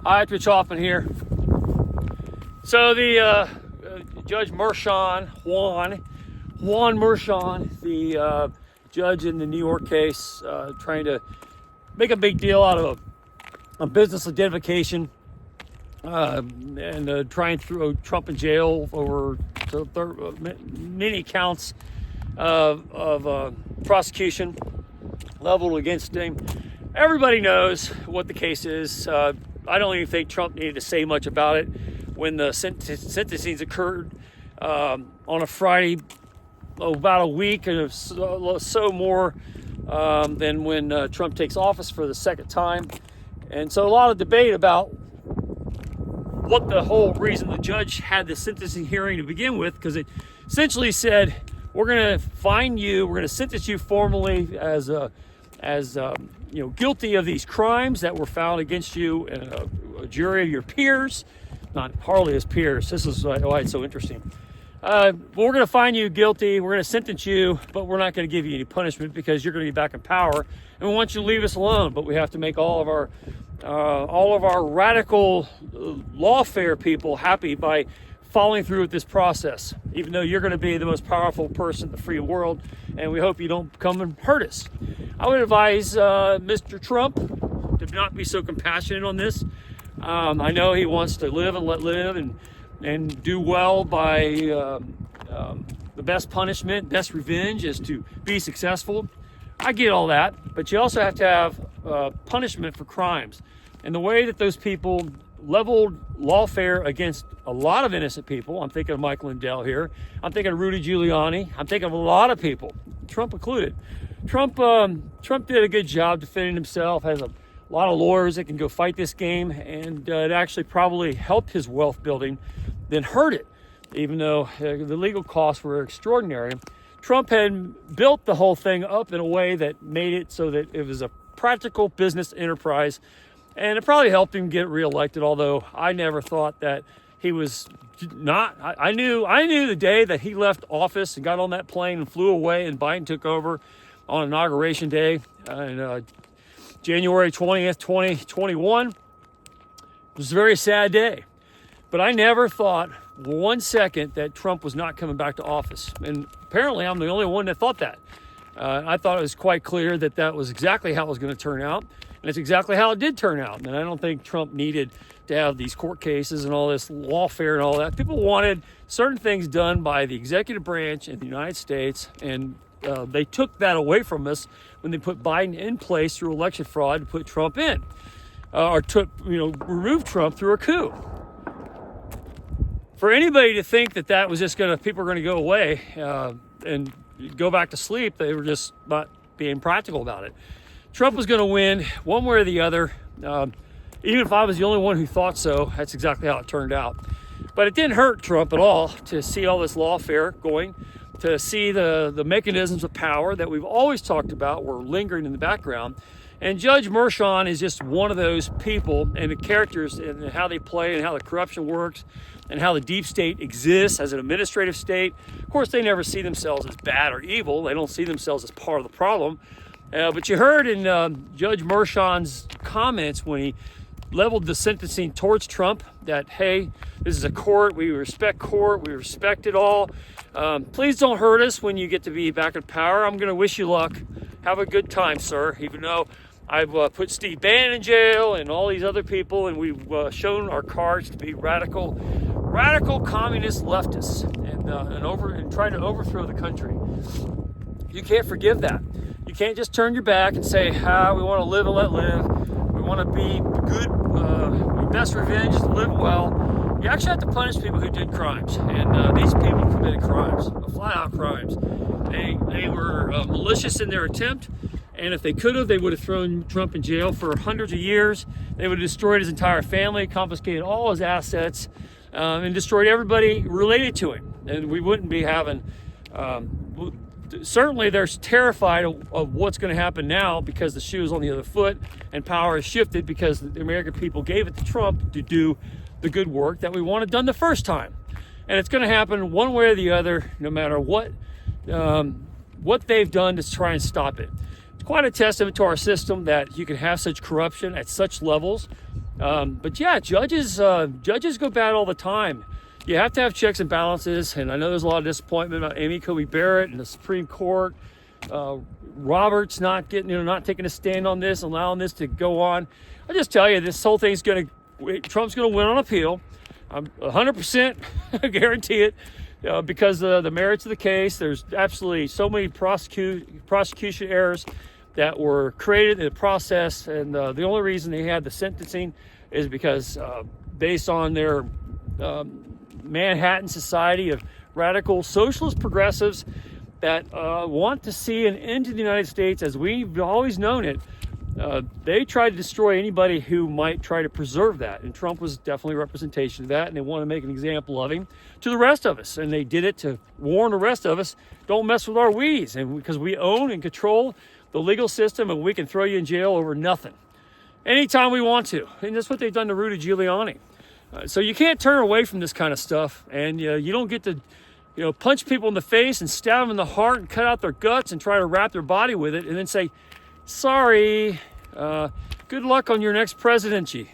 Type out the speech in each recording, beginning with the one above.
Hi, it's Rich Hoffman here. So the Judge Merchan, Juan Merchan, the judge in the New York case, trying to make a big deal out of a business identification and trying to throw Trump in jail over many counts of prosecution leveled against him. Everybody knows what the case is. I don't even think Trump needed to say much about it when the sentencing occurred on a Friday, about a week and so more than when Trump takes office for the second time. And so a lot of debate about what the whole reason the judge had the sentencing hearing to begin with, because it essentially said, we're going to fine you, we're going to sentence you formally as guilty of these crimes that were found against you and a jury of your peers, not hardly as peers. This is why it's so interesting. We're going to find you guilty. We're going to sentence you, but we're not going to give you any punishment because you're going to be back in power, and we want you to leave us alone. But we have to make all of our radical lawfare people happy by following through with this process, even though you're going to be the most powerful person in the free world, and we hope you don't come and hurt us. I would advise Mr. Trump to not be so compassionate on this. I know he wants to live and let live and do well by the best punishment, best revenge is to be successful. I get all that, but you also have to have punishment for crimes. And the way that those people leveled lawfare against a lot of innocent people, I'm thinking of Mike Lindell here, I'm thinking of Rudy Giuliani, I'm thinking of a lot of people, Trump included. Trump did a good job defending himself, has a lot of lawyers that can go fight this game, and it actually probably helped his wealth building than hurt it, even though the legal costs were extraordinary. Trump had built the whole thing up in a way that made it so that it was a practical business enterprise, and it probably helped him get reelected, although I never thought that he was not. I knew the day that he left office and got on that plane and flew away and Biden took over on Inauguration Day, January 20th, 2021. It was a very sad day. But I never thought 1 second that Trump was not coming back to office. And apparently I'm the only one that thought that. I thought it was quite clear that that was exactly how it was going to turn out. And it's exactly how it did turn out. And I don't think Trump needed to have these court cases and all this lawfare and all that. People wanted certain things done by the executive branch in the United States, and they took that away from us when they put Biden in place through election fraud to put Trump in, or remove Trump through a coup. For anybody to think that that was just people are going to go away and go back to sleep, they were just not being practical about it. Trump was going to win one way or the other. Even if I was the only one who thought so, that's exactly how it turned out. But it didn't hurt Trump at all to see all this lawfare going, to see the mechanisms of power that we've always talked about were lingering in the background. And Judge Merchan is just one of those people and the characters and how they play and how the corruption works and how the deep state exists as an administrative state. Of course, they never see themselves as bad or evil. They don't see themselves as part of the problem. But you heard in Judge Merchan's comments when he leveled the sentencing towards Trump that, hey, this is a court, we respect it all. Please don't hurt us when you get to be back in power. I'm going to wish you luck. Have a good time, sir, even though I've put Steve Bannon in jail and all these other people, and we've shown our cards to be radical communist leftists and trying to overthrow the country. You can't forgive that. You can't just turn your back and say, we want to live and let live. We want to be good. Best revenge is to live well. You actually have to punish people who did crimes. And these people committed crimes, flat-out crimes. They were malicious in their attempt. And if they could have, they would have thrown Trump in jail for hundreds of years. They would have destroyed his entire family, confiscated all his assets, and destroyed everybody related to him. And we wouldn't be having... Certainly, they're terrified of what's going to happen now because the shoe is on the other foot and power has shifted because the American people gave it to Trump to do the good work that we wanted done the first time. And it's going to happen one way or the other, no matter what they've done to try and stop it. It's quite a testament to our system that you can have such corruption at such levels But yeah, judges go bad all the time. You have to have checks and balances, and I know there's a lot of disappointment about Amy Coney Barrett and the Supreme Court. Roberts not taking a stand on this, allowing this to go on. I just tell you, this whole thing's Trump's gonna win on appeal. I'm 100% guarantee it, because of the merits of the case. There's absolutely so many prosecution errors that were created in the process, and the only reason they had the sentencing is because based on their Manhattan Society of radical socialist progressives that want to see an end to the United States as we've always known it. They tried to destroy anybody who might try to preserve that, and Trump was definitely a representation of that, and they want to make an example of him to the rest of us, and they did it to warn the rest of us, don't mess with our Wheaties, and because we own and control the legal system, and we can throw you in jail over nothing anytime we want to, and that's what they've done to Rudy Giuliani. So you can't turn away from this kind of stuff, and you don't get to punch people in the face and stab them in the heart and cut out their guts and try to wrap their body with it and then say, sorry, good luck on your next presidency.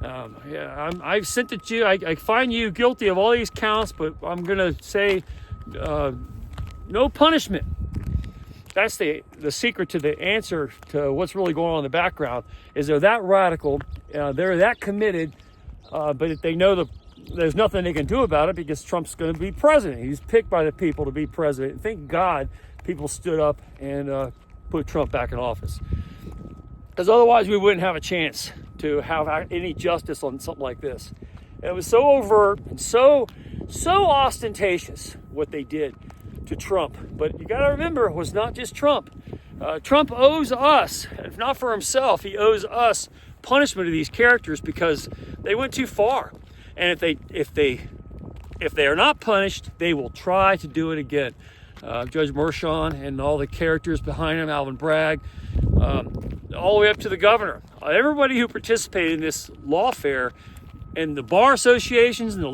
I've sent it to you. I find you guilty of all these counts, but I'm going to say no punishment. That's the secret to the answer to what's really going on in the background, is they're that radical, they're that committed, but they know there's nothing they can do about it because Trump's going to be president. He's picked by the people to be president. Thank God people stood up and put Trump back in office, because otherwise we wouldn't have a chance to have any justice on something like this. And it was so overt and so ostentatious what they did to Trump. But you got to remember, it was not just Trump. Trump owes us, if not for himself, he owes us punishment of these characters because they went too far. And if they are not punished, they will try to do it again. Judge Merchan and all the characters behind him, Alvin Bragg, all the way up to the governor. Everybody who participated in this lawfare, and the bar associations and the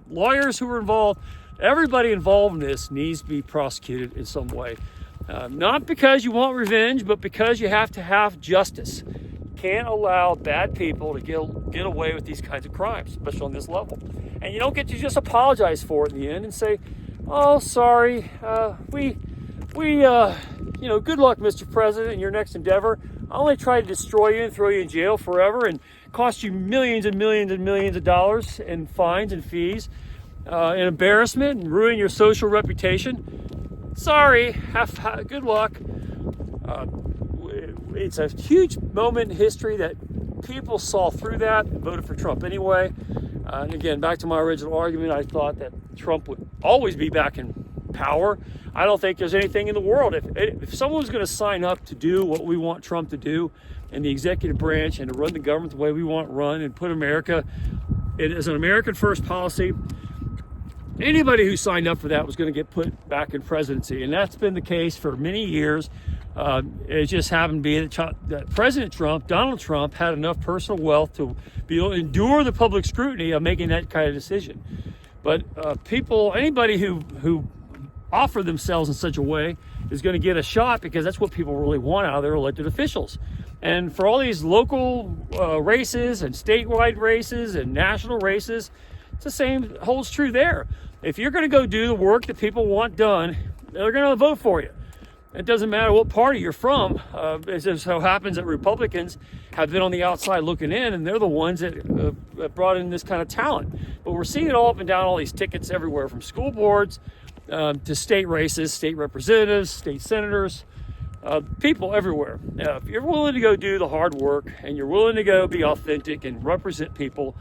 lawyers who were involved, everybody involved in this needs to be prosecuted in some way. Not because you want revenge, but because you have to have justice. Can't allow bad people to get away with these kinds of crimes, especially on this level. And you don't get to just apologize for it in the end and say, oh, sorry, good luck, Mr. President, in your next endeavor. I only tried to destroy you and throw you in jail forever and cost you millions and millions and millions of dollars in fines and fees and embarrassment and ruin your social reputation. Sorry, good luck. It's a huge moment in history that people saw through that and voted for Trump anyway. And again, back to my original argument, I thought that Trump would always be back in power. I don't think there's anything in the world. If someone's going to sign up to do what we want Trump to do in the executive branch and to run the government the way we want run and put America as an American first policy, anybody who signed up for that was going to get put back in presidency. And that's been the case for many years. It just happened to be that President Trump, Donald Trump, had enough personal wealth to be able to endure the public scrutiny of making that kind of decision. But anybody who offer themselves in such a way is going to get a shot, because that's what people really want out of their elected officials. And for all these local races and statewide races and national races, it's the same holds true there. If you're going to go do the work that people want done, they're going to vote for you. It doesn't matter what party you're from. It just so happens that Republicans have been on the outside looking in, and they're the ones that brought in this kind of talent. But we're seeing it all up and down all these tickets everywhere, from school boards to state races, state representatives, state senators, people everywhere. If you're willing to go do the hard work and you're willing to go be authentic and represent people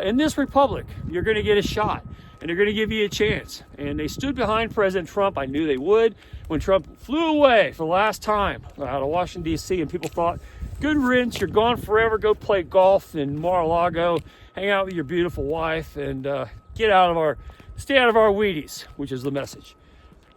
in this republic, you're going to get a shot, and they're going to give you a chance. And they stood behind President Trump. I knew they would. When Trump flew away for the last time out of Washington, D.C., and people thought, good riddance, you're gone forever, go play golf in Mar-a-Lago, hang out with your beautiful wife, and stay out of our Wheaties, which is the message.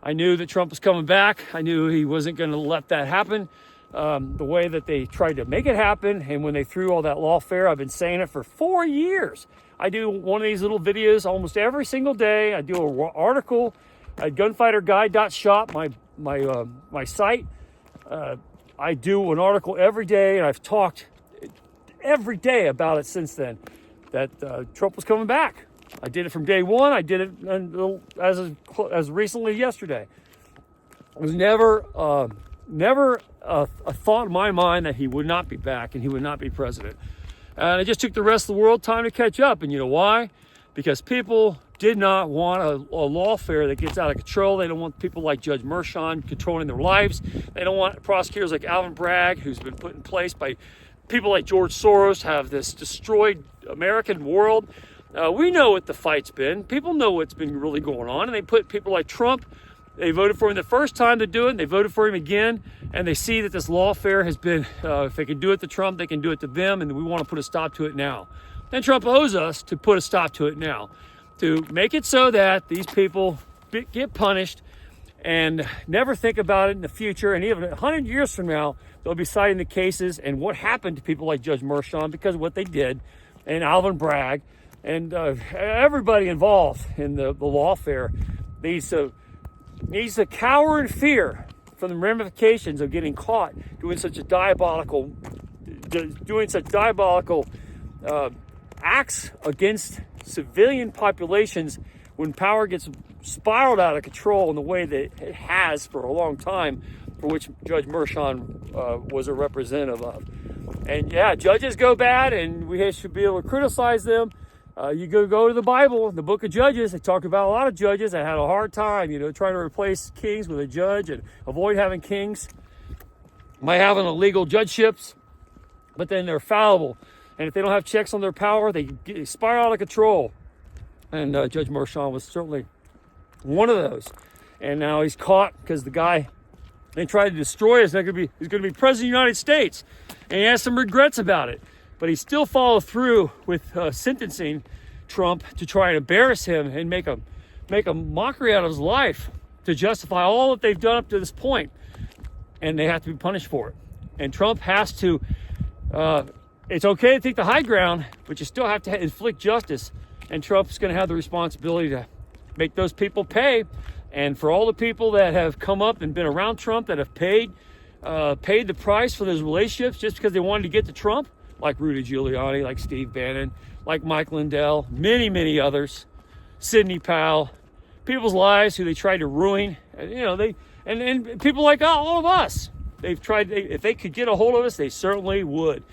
I knew that Trump was coming back. I knew he wasn't going to let that happen the way that they tried to make it happen. And when they threw all that lawfare, I've been saying it for 4 years. I do one of these little videos almost every single day. I do an article at gunfighterguide.shop, my site. I do an article every day, and I've talked every day about it since then, that Trump was coming back. I did it from day one. I did it as recently as yesterday. It was never a thought in my mind that he would not be back and he would not be president. And it just took the rest of the world time to catch up. And you know why? Because people did not want a lawfare that gets out of control. They don't want people like Judge Merchan controlling their lives. They don't want prosecutors like Alvin Bragg, who's been put in place by people like George Soros, have this destroyed American world. We know what the fight's been. People know what's been really going on. And they put people like Trump. They voted for him the first time to do it. They voted for him again. And they see that this lawfare has been, if they can do it to Trump, they can do it to them. And we want to put a stop to it now. And Trump owes us to put a stop to it now, to make it so that these people get punished and never think about it in the future. And even 100 years from now, they'll be citing the cases and what happened to people like Judge Merchan because of what they did, and Alvin Bragg, and everybody involved in the lawfare needs to cower in fear from the ramifications of getting caught doing such diabolical acts against civilian populations when power gets spiraled out of control in the way that it has for a long time, for which Judge Merchan was a representative of. And yeah, judges go bad, and we should be able to criticize them. You go to the Bible, the book of Judges. They talk about a lot of judges that had a hard time, trying to replace kings with a judge and avoid having kings by having illegal judgeships. But then they're fallible. And if they don't have checks on their power, they spiral out of control. And Judge Merchan was certainly one of those. And now he's caught because the guy they tried to destroy is going to be president of the United States. And he has some regrets about it. But he still followed through with sentencing Trump to try and embarrass him and make a mockery out of his life to justify all that they've done up to this point. And they have to be punished for it. And Trump has to... it's okay to take the high ground, but you still have to inflict justice. And Trump's going to have the responsibility to make those people pay. And for all the people that have come up and been around Trump that have paid the price for those relationships just because they wanted to get to Trump, like Rudy Giuliani, like Steve Bannon, like Mike Lindell, many, many others, Sidney Powell, people's lives who they tried to ruin. And people like all of us. They've tried, if they could get a hold of us, they certainly would.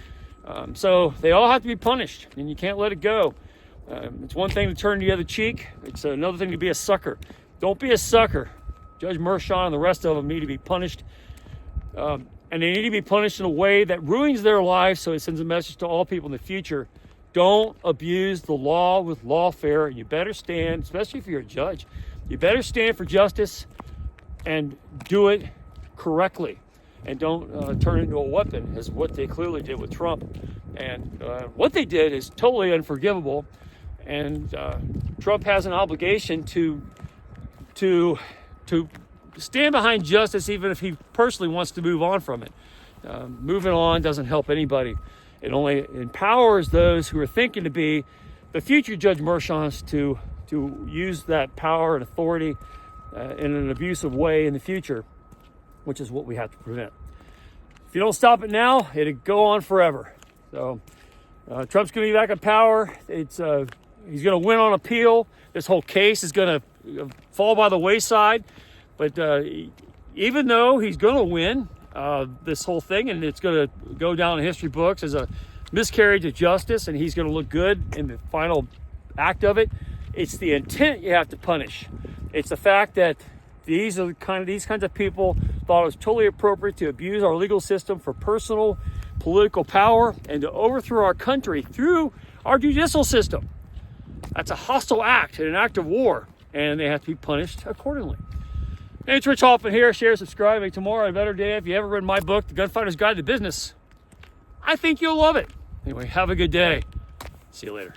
So they all have to be punished, and you can't let it go. It's one thing to turn the other cheek. It's another thing to be a sucker. Don't be a sucker. Judge Merchan and the rest of them need to be punished. And they need to be punished in a way that ruins their lives, so it sends a message to all people in the future. Don't abuse the law with lawfare, and you better stand, especially if you're a judge, you better stand for justice and do it correctly. And don't turn it into a weapon, is what they clearly did with Trump. And what they did is totally unforgivable. And Trump has an obligation to stand behind justice, even if he personally wants to move on from it. Moving on doesn't help anybody. It only empowers those who are thinking to be the future Judge Merchants to use that power and authority in an abusive way in the future, which is what we have to prevent. If you don't stop it now, it'll go on forever. So Trump's going to be back in power. He's going to win on appeal. This whole case is going to fall by the wayside. But even though he's going to win this whole thing, and it's going to go down in history books as a miscarriage of justice, and he's going to look good in the final act of it, it's the intent you have to punish. It's the fact that these kinds of people thought it was totally appropriate to abuse our legal system for personal political power and to overthrow our country through our judicial system. That's a hostile act and an act of war, and they have to be punished accordingly. Hey, it's Rich Hoffman here. Share, subscribe, make tomorrow a better day. If you ever read my book, The Gunfighter's Guide to Business, I think you'll love it. Anyway, have a good day. See you later.